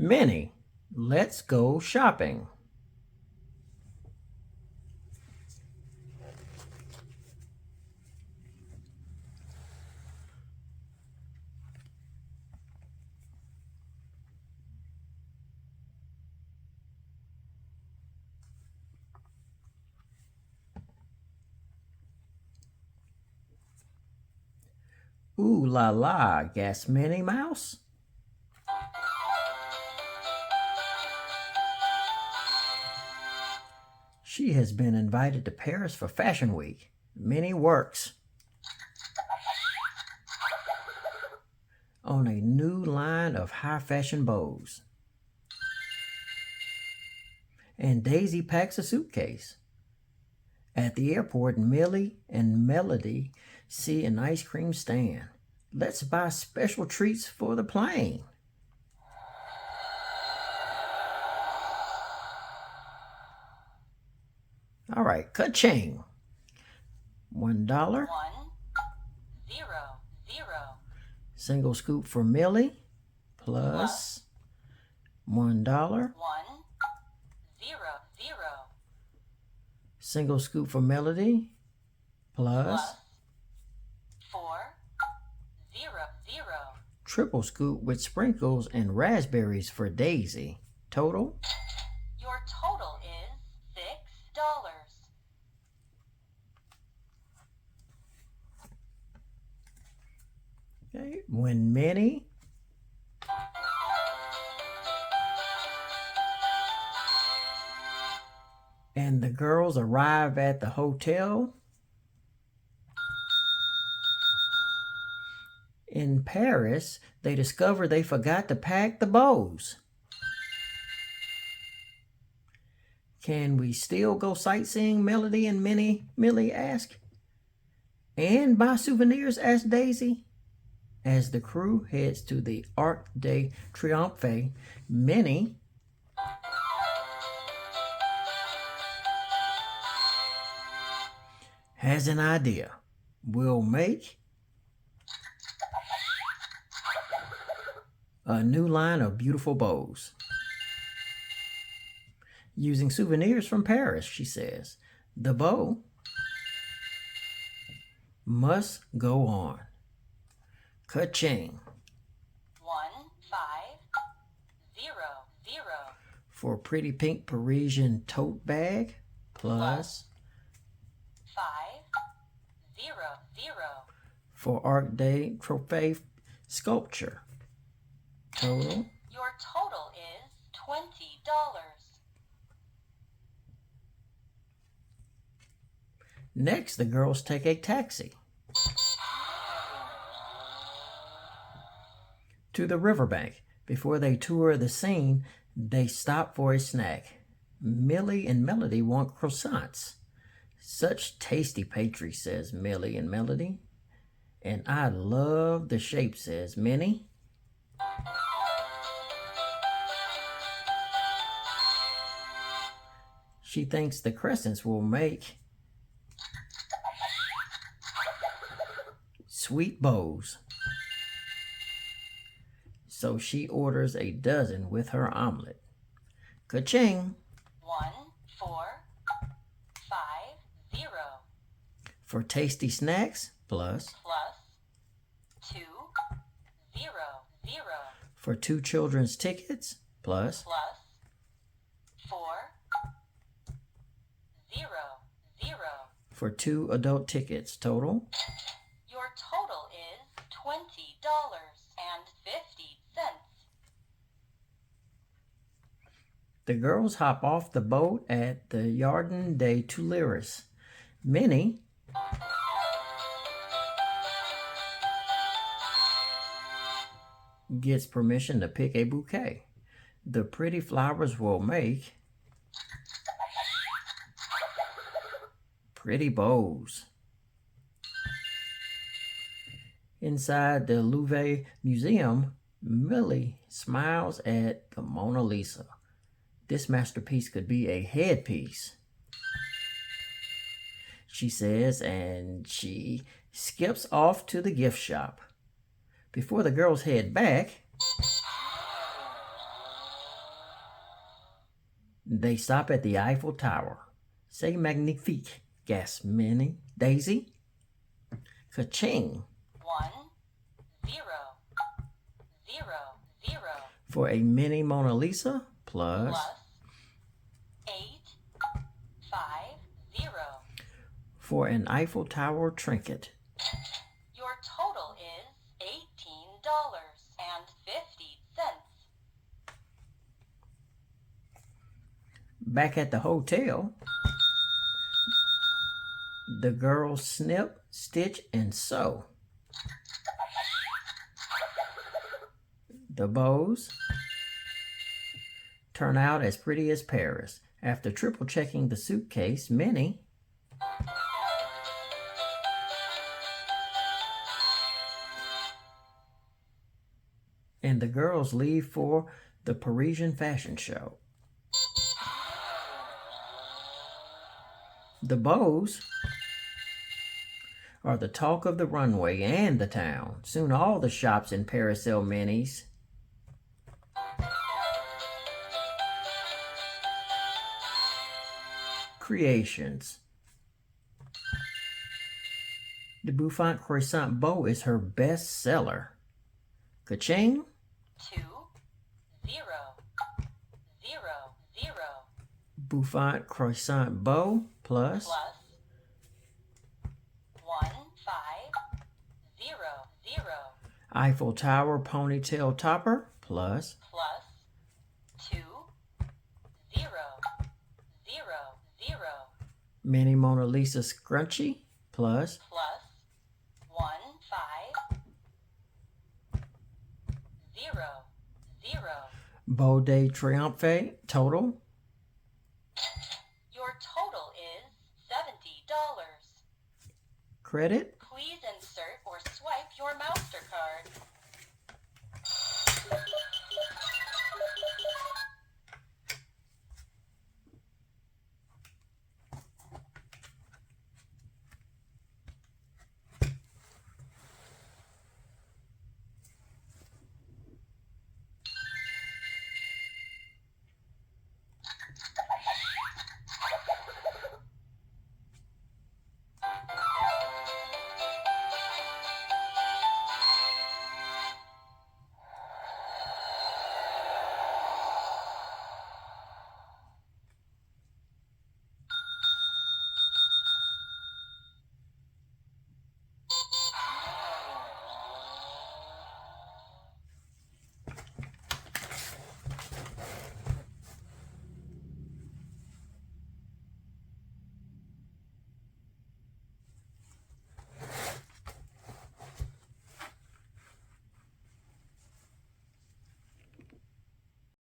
Minnie, let's go shopping. Ooh la la, gasped Minnie Mouse. She has been invited to Paris for Fashion Week. Minnie works on a new line of high fashion bows. And Daisy packs a suitcase. At the airport, Millie and Melody see an ice cream stand. Let's buy special treats for the plane. All right, ka-ching. $1. 1, 0, 0. Single scoop for Millie, plus $1. 1, 0, 0. Single scoop for Melody, plus 4, 0, 0. triple scoop with sprinkles and raspberries for Daisy. Total? Your total is $6. Okay, when Minnie and the girls arrive at the hotel in Paris, they discover they forgot to pack the bows. Can we still go sightseeing, Melody and Millie ask? And buy souvenirs, asked Daisy. As the crew heads to the Arc de Triomphe, Minnie has an idea. We'll make a new line of beautiful bows. Using souvenirs from Paris, she says. The bow must go on. Ka-ching. 1, 5, 0, 0. For pretty pink Parisian tote bag, plus 5, 0, 0. for Arc de Triomphe sculpture. Total? Your total is $20. Next, the girls take a taxi to the riverbank. Before they tour the scene, they stop for a snack. Millie and Melody want croissants. Such tasty pastry, says Millie and Melody. And I love the shape, says Minnie. She thinks the crescents will make sweet bows. So she orders a dozen with her omelet. Ka-ching! 1, 4, 5, 0. For tasty snacks, plus 2, 0, 0. for 2 children's tickets, plus 4, 0, 0. for 2 adult tickets. Total? Your total is $20.50. The girls hop off the boat at the Jardin des Tuileries. Minnie gets permission to pick a bouquet. The pretty flowers will make pretty bows. Inside the Louvre Museum, Millie smiles at the Mona Lisa. This masterpiece could be a headpiece, she says, and she skips off to the gift shop. Before the girls head back, They stop at the Eiffel Tower. Say magnifique, gasped Minnie. Daisy? Ka-ching! 1, 0, 0, 0, For a mini Mona Lisa plus plus 8, 5, 0. for an Eiffel Tower trinket. Your total is $18.50. Back at the hotel, the girls snip, stitch, and sew. The bows turn out as pretty as Paris. After triple checking the suitcase, Minnie and the girls leave for the Parisian fashion show. The bows are the talk of the runway and the town. Soon all the shops in Paris sell minis. Creations. The Bouffant Croissant Bow is her best seller. Ka-ching! 2, 0, 0, 0, Bouffant Croissant Bow plus plus 1, 5, 0, 0, Eiffel Tower Ponytail Topper plus plus 2, 0, 0, 0, Mini Mona Lisa Scrunchie plus plus 1, 5, 0, 0. Beau de Triomphe total. Your total is $70. Credit